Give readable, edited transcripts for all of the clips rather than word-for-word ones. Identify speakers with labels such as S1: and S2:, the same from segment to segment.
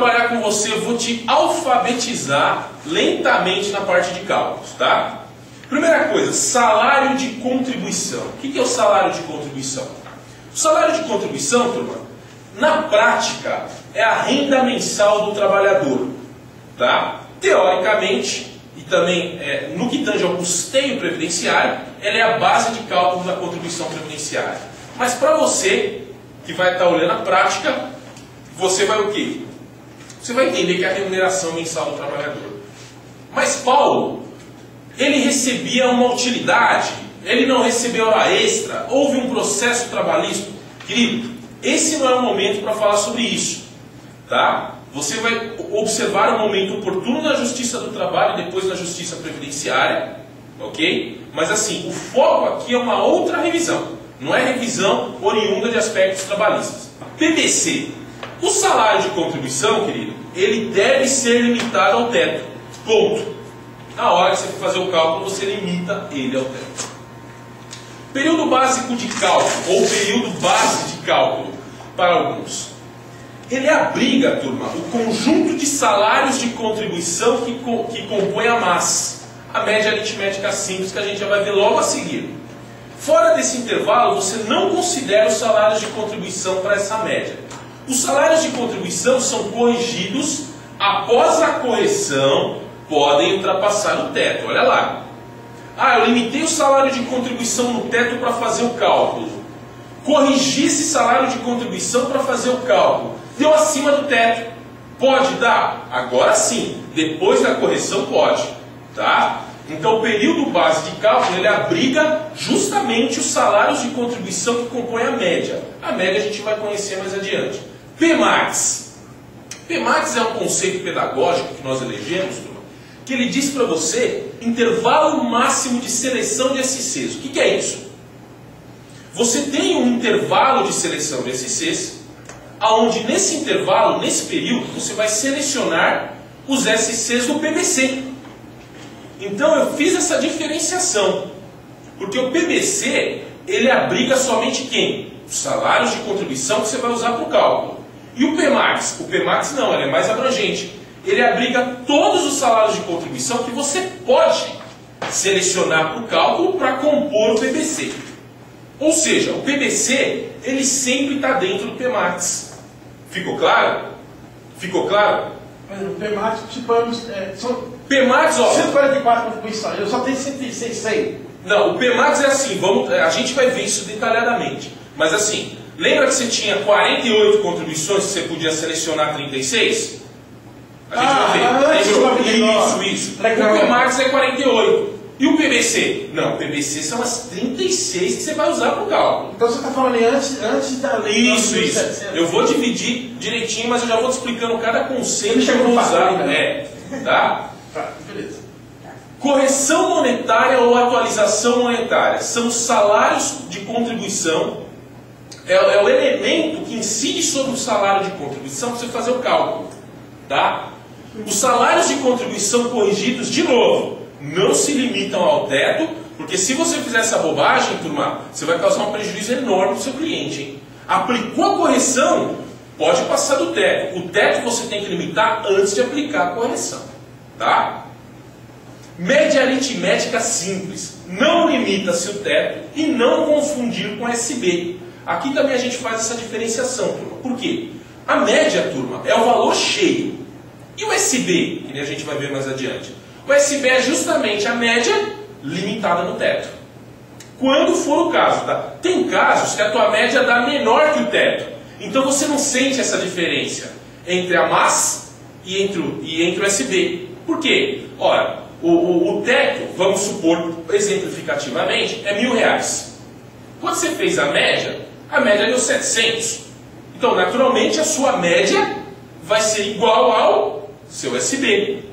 S1: trabalhar com você, eu vou te alfabetizar lentamente na parte de cálculos, tá? Primeira coisa, salário de contribuição. O que é o salário de contribuição? O salário de contribuição, turma, na prática, é a renda mensal do trabalhador, tá? Teoricamente, e também no que tange ao custeio previdenciário, ela é a base de cálculo da contribuição previdenciária. Mas para você, que vai estar olhando a prática, você vai o quê? Você vai entender que é a remuneração mensal do trabalhador. Mas Paulo, ele recebia uma utilidade, ele não recebeu hora extra, houve um processo trabalhista. Querido, esse não é o momento para falar sobre isso, tá? Você vai observar o momento oportuno na Justiça do Trabalho e depois na Justiça Previdenciária, ok? Mas assim, o foco aqui é uma outra revisão, não é revisão oriunda de aspectos trabalhistas. PBC, o salário de contribuição, querido, ele deve ser limitado ao teto, ponto. Na hora que você for fazer o cálculo, você limita ele ao teto. Período básico de cálculo, ou período base de cálculo, para alguns. Ele abriga, turma, o conjunto de salários de contribuição que compõe a MAS, a média aritmética simples, que a gente já vai ver logo a seguir. Fora desse intervalo, você não considera os salários de contribuição para essa média. Os salários de contribuição são corrigidos após a correção, podem ultrapassar o teto. Olha lá. Ah, eu limitei o salário de contribuição no teto para fazer o cálculo. Corrigi esse salário de contribuição para fazer o cálculo. Deu acima do teto. Pode dar? Agora sim. Depois da correção pode. Tá? Então o período base de cálculo, ele abriga justamente os salários de contribuição que compõem a média. A média a gente vai conhecer mais adiante. PMAX. PMAX é um conceito pedagógico que nós elegemos, que ele diz para você intervalo máximo de seleção de SCs. O que é isso? Você tem um intervalo de seleção de SCs, onde nesse intervalo, nesse período, você vai selecionar os SCs do PBC. Então eu fiz essa diferenciação, porque o PBC, ele abriga somente quem? Os salários de contribuição que você vai usar para o cálculo. E o PMAX não, ele é mais abrangente. Ele abriga todos os salários de contribuição que você pode selecionar para o cálculo para compor o PBC. Ou seja, o PBC, ele sempre está dentro do PMAX. Ficou claro? Ficou claro?
S2: O PMAX, tipo, são
S1: PMAX, ó.
S2: 144 contribuições, eu só tenho 106, 100.
S1: Não, o PMAX é assim, a gente vai ver isso detalhadamente. Mas assim, lembra que você tinha 48 contribuições que você podia selecionar 36? A gente vai ver. Isso.
S2: Legal.
S1: O PMAX é 48. E o PBC? Não, o PBC são as 36 que você vai usar para o cálculo.
S2: Então você está falando ali antes da lei.
S1: Isso. Eu vou dividir direitinho, mas eu já vou te explicando cada conceito que eu vou usar. Tá?
S2: Beleza.
S1: Correção monetária ou atualização monetária são os salários de contribuição. É o elemento que incide sobre o salário de contribuição para você fazer o cálculo. Tá? Os salários de contribuição corrigidos, de novo, não se limitam ao teto, porque se você fizer essa bobagem, turma, você vai causar um prejuízo enorme para o seu cliente. Hein? Aplicou a correção, pode passar do teto. O teto você tem que limitar antes de aplicar a correção. Tá? Média aritmética simples. Não limita-se o teto e não confundir com SB. Aqui também a gente faz essa diferenciação, turma. Por quê? A média, turma, é o valor cheio. E o SB, que a gente vai ver mais adiante? O SB é justamente a média limitada no teto. Quando for o caso, tá? Tem casos que a tua média dá menor que o teto. Então você não sente essa diferença entre a MAS e entre o SB. Por quê? Ora, o teto, vamos supor, exemplificativamente, é R$1.000. Quando você fez a média deu 700. Então, naturalmente, a sua média vai ser igual ao seu SB.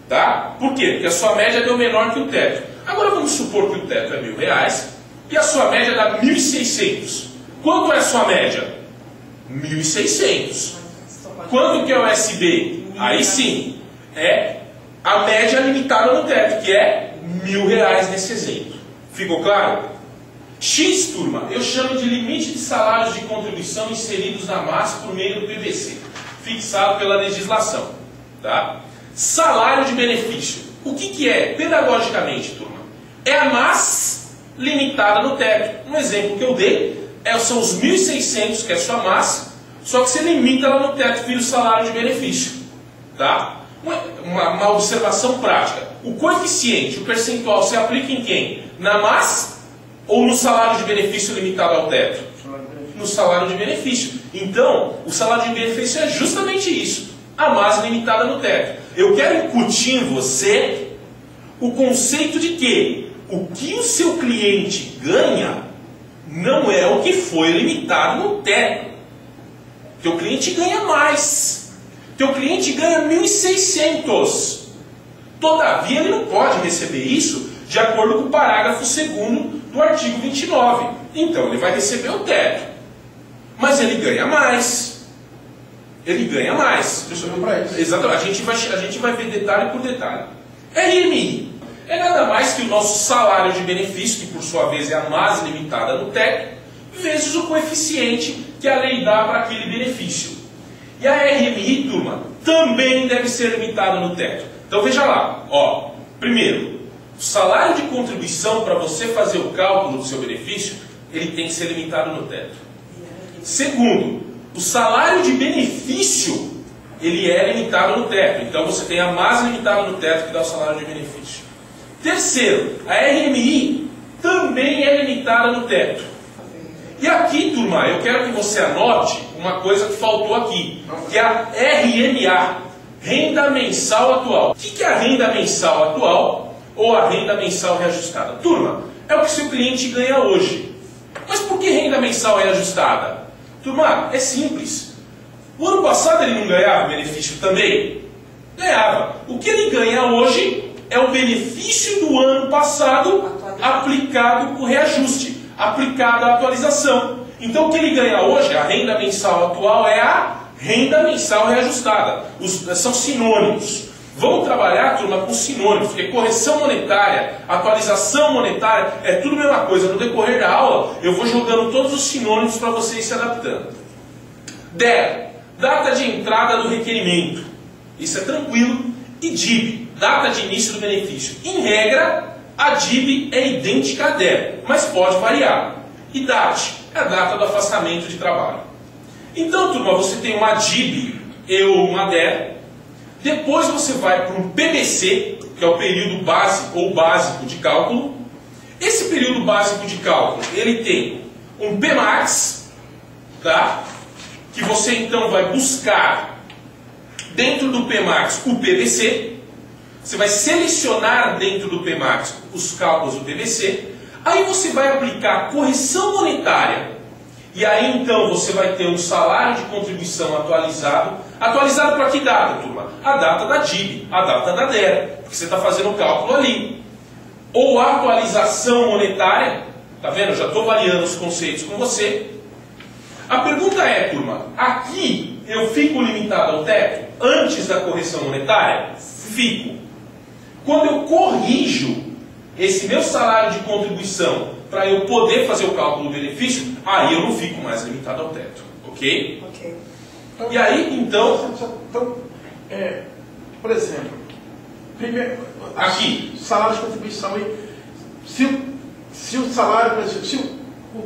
S1: Tá? Por quê? Porque a sua média deu menor que o teto. Agora vamos supor que o teto é R$1.000 e a sua média dá 1.600. Quanto é a sua média? 1.600. Quanto que é o SB? Aí sim, é a média limitada no teto, que é R$1.000 nesse exemplo. Ficou claro? X, turma, eu chamo de limite de salários de contribuição inseridos na MAS por meio do PBC. fixado pela legislação. Tá? Salário de benefício. O que é, pedagogicamente, turma? É a MAS limitada no teto. Um exemplo que eu dei são os 1.600, que é a sua MAS, só que você limita ela no teto via o salário de benefício. Tá? Uma observação prática. O coeficiente, o percentual, você aplica em quem? Na MAS ou no salário de benefício limitado ao teto? No salário de benefício. Então, o salário de benefício é justamente isso. A MAS limitada no teto. Eu quero incutir em você o conceito de que o que o seu cliente ganha não é o que foi limitado no teto. Teu cliente ganha mais. Teu cliente ganha 1.600. Todavia, ele não pode receber isso de acordo com o parágrafo 2º do artigo 29. Então, ele vai receber o teto. Mas ele ganha mais. Ele ganha mais. Exatamente. A gente vai ver detalhe por detalhe. RMI é nada mais que o nosso salário de benefício, que por sua vez é a MAS limitada no teto, vezes o coeficiente que a lei dá para aquele benefício. E a RMI, turma, também deve ser limitada no teto. Então veja lá, ó, primeiro, o salário de contribuição para você fazer o cálculo do seu benefício, ele tem que ser limitado no teto. Segundo, o salário de benefício, ele é limitado no teto. Então você tem a MAS limitada no teto que dá o salário de benefício. Terceiro, a RMI também é limitada no teto. E aqui, turma, eu quero que você anote uma coisa que faltou aqui, que é a RMA, Renda Mensal Atual. O que é a renda mensal atual ou a renda mensal reajustada? Turma, é o que seu cliente ganha hoje. Mas por que renda mensal reajustada? Turma, é simples. O ano passado ele não ganhava benefício também? Ganhava. O que ele ganha hoje é o benefício do ano passado aplicado com reajuste, aplicado à atualização. Então o que ele ganha hoje, a renda mensal atual, é a renda mensal reajustada. São sinônimos. Vamos trabalhar, turma, com sinônimos, porque correção monetária, atualização monetária, é tudo a mesma coisa. No decorrer da aula, eu vou jogando todos os sinônimos para vocês se adaptando. DER, data de entrada do requerimento. Isso é tranquilo. E DIB, data de início do benefício. Em regra, a DIB é idêntica à DER, mas pode variar. E DAT é a data do afastamento de trabalho. Então, turma, você tem uma DIB e uma DER. Depois você vai para um PBC, que é o período básico ou básico de cálculo. Esse período básico de cálculo, ele tem um PMAX, tá? Que você então vai buscar dentro do PMAX o PBC. Você vai selecionar dentro do PMAX os cálculos do PBC. Aí você vai aplicar a correção monetária. E aí então você vai ter um salário de contribuição atualizado. Atualizado para que data, turma? A data da DIB, a data da DER. Porque você está fazendo o cálculo ali. Ou a atualização monetária. Tá vendo? Eu já estou variando os conceitos com você. A pergunta é, turma, aqui eu fico limitado ao teto antes da correção monetária? Fico. Quando eu corrijo esse meu salário de contribuição para eu poder fazer o cálculo do benefício, aí eu não fico mais limitado ao teto. Ok?
S3: Ok.
S2: Então,
S1: e aí, então...
S2: Por exemplo, primeiro,
S1: aqui,
S2: salário de contribuição, se o salário, por exemplo, se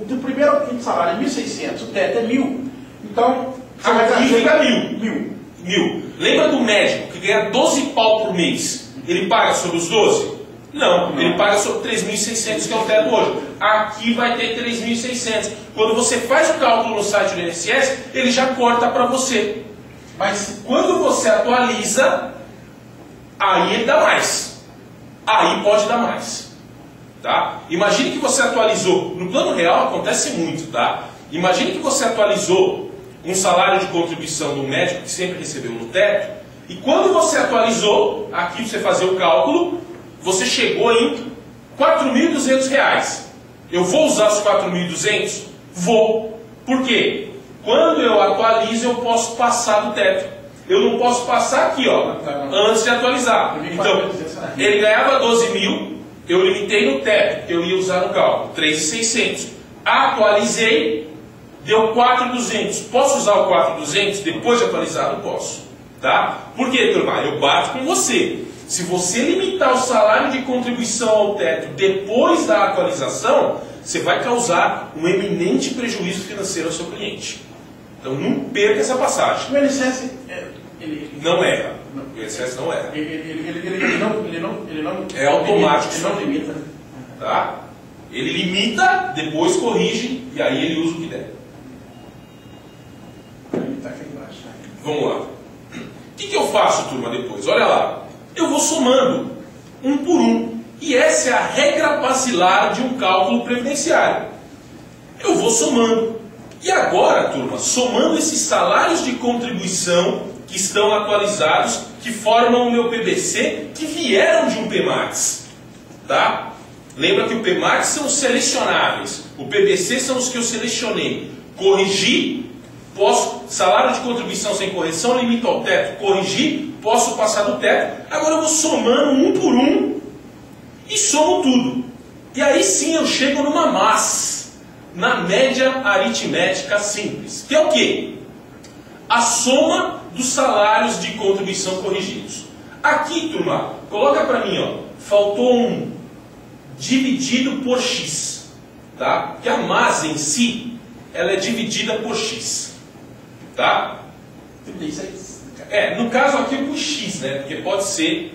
S2: do primeiro ao quinto salário é 1.600, o teto é 1.000, então...
S1: aqui fica 1.000. Lembra do médico que ganha 12 pau por mês? Ele paga sobre os 12? Não, ele paga sobre 3.600, que é o teto hoje. Aqui vai ter 3.600. Quando você faz o cálculo no site do INSS, ele já corta para você. Mas quando você atualiza, aí ele dá mais. Aí pode dar mais. Tá? Imagine que você atualizou. No plano real acontece muito, tá? Imagine que você atualizou um salário de contribuição do médico que sempre recebeu no teto. E quando você atualizou, aqui você fazer o cálculo, você chegou em R$ 4.200. Eu vou usar os 4.200? Vou. Por quê? Quando eu atualizo, eu posso passar do teto. Eu não posso passar aqui, ó, antes de atualizar. Então, ele ganhava 12 mil, eu limitei no teto, que eu ia usar no cálculo, 3.600. Atualizei, deu 4.200. Posso usar o 4.200 depois de atualizado? Posso. Tá? Por quê, turma? Eu bato com você. Se você limitar o salário de contribuição ao teto depois da atualização, você vai causar um eminente prejuízo financeiro ao seu cliente. Então não perca essa passagem.
S2: O INSS
S1: não erra. O INSS não erra.
S2: Ele não
S1: é automático.
S2: Ele não limita.
S1: Tá? Ele limita, depois corrige e aí ele usa o que der. Vamos lá. O que eu faço, turma, depois? Olha lá. Eu vou somando um por um. E essa é a regra basilar de um cálculo previdenciário. Eu vou somando. E agora, turma, somando esses salários de contribuição que estão atualizados, que formam o meu PBC, que vieram de um PMAX. Tá? Lembra que o PMAX são os selecionáveis. O PBC são os que eu selecionei. Corrigi, posso, salário de contribuição sem correção, limito ao teto. Corrigi, posso passar do teto. Agora eu vou somando um por um e somo tudo. E aí sim eu chego numa massa, na média aritmética simples. Que é o quê? A soma dos salários de contribuição corrigidos. Aqui, turma, coloca para mim, ó, faltou um dividido por x. Tá? Porque a massa em si, ela é dividida por x. Tá?
S2: 36.
S1: No caso aqui por x, né? Porque pode ser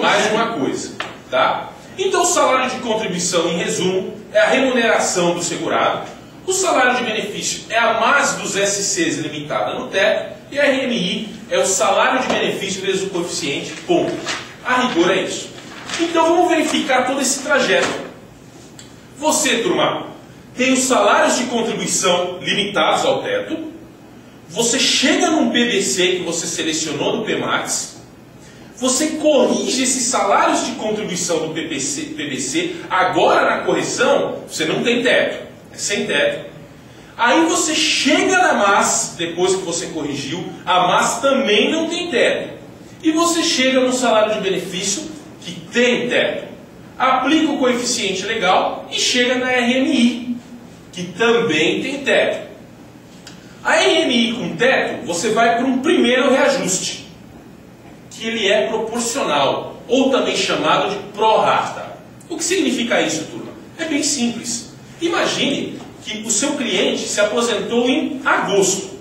S1: mais uma coisa. Tá? Então o salário de contribuição, em resumo, é a remuneração do segurado. O salário de benefício é a massa dos SCs limitada no teto. E a RMI é o salário de benefício vezes o coeficiente, ponto. A rigor é isso. Então vamos verificar todo esse trajeto. Você, turma, tem os salários de contribuição limitados ao teto. Você chega num PBC que você selecionou do PMAX. Você corrige esses salários de contribuição do PBC. Agora na correção, você não tem teto. É sem teto. Aí você chega na MAS, depois que você corrigiu. A MAS também não tem teto. E você chega no salário de benefício que tem teto. Aplica o coeficiente legal e chega na RMI, que também tem teto. A RMI com teto, você vai para um primeiro reajuste, que ele é proporcional, ou também chamado de prorata. O que significa isso, turma? É bem simples. Imagine que o seu cliente se aposentou em agosto.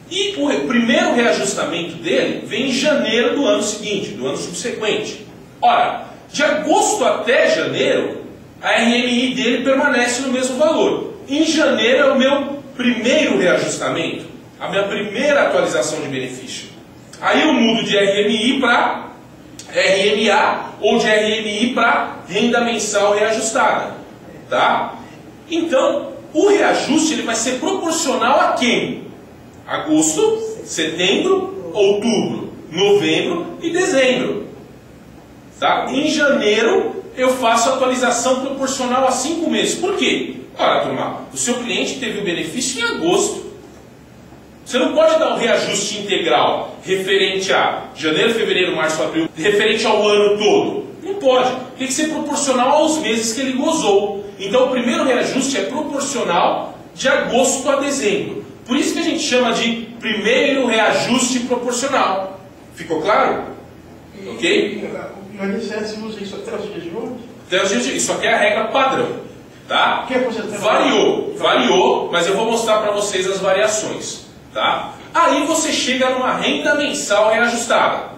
S1: E o primeiro reajustamento dele vem em janeiro do ano seguinte, do ano subsequente. Ora, de agosto até janeiro, a RMI dele permanece no mesmo valor. Em janeiro é o meu primeiro reajustamento, a minha primeira atualização de benefício. Aí eu mudo de RMI para RMA ou de RMI para renda mensal reajustada. Tá? Então, o reajuste ele vai ser proporcional a quem? Agosto, setembro, outubro, novembro e dezembro. Tá? Em janeiro, eu faço atualização proporcional a 5 meses. Por quê? Ora, turma, o seu cliente teve o benefício em agosto. Você não pode dar um reajuste integral referente a janeiro, fevereiro, março, abril, referente ao ano todo. Não pode. Tem que ser proporcional aos meses que ele gozou. Então, o primeiro reajuste é proporcional de agosto a dezembro. Por isso que a gente chama de primeiro reajuste proporcional. Ficou claro? Ok?
S2: O INSS usa isso até os dias de hoje?
S1: Até os dias de hoje. Isso aqui é a regra padrão. Tá?
S2: Que porcentagem?
S1: Variou, mas eu vou mostrar para vocês as variações. Tá? Aí você chega numa renda mensal reajustada.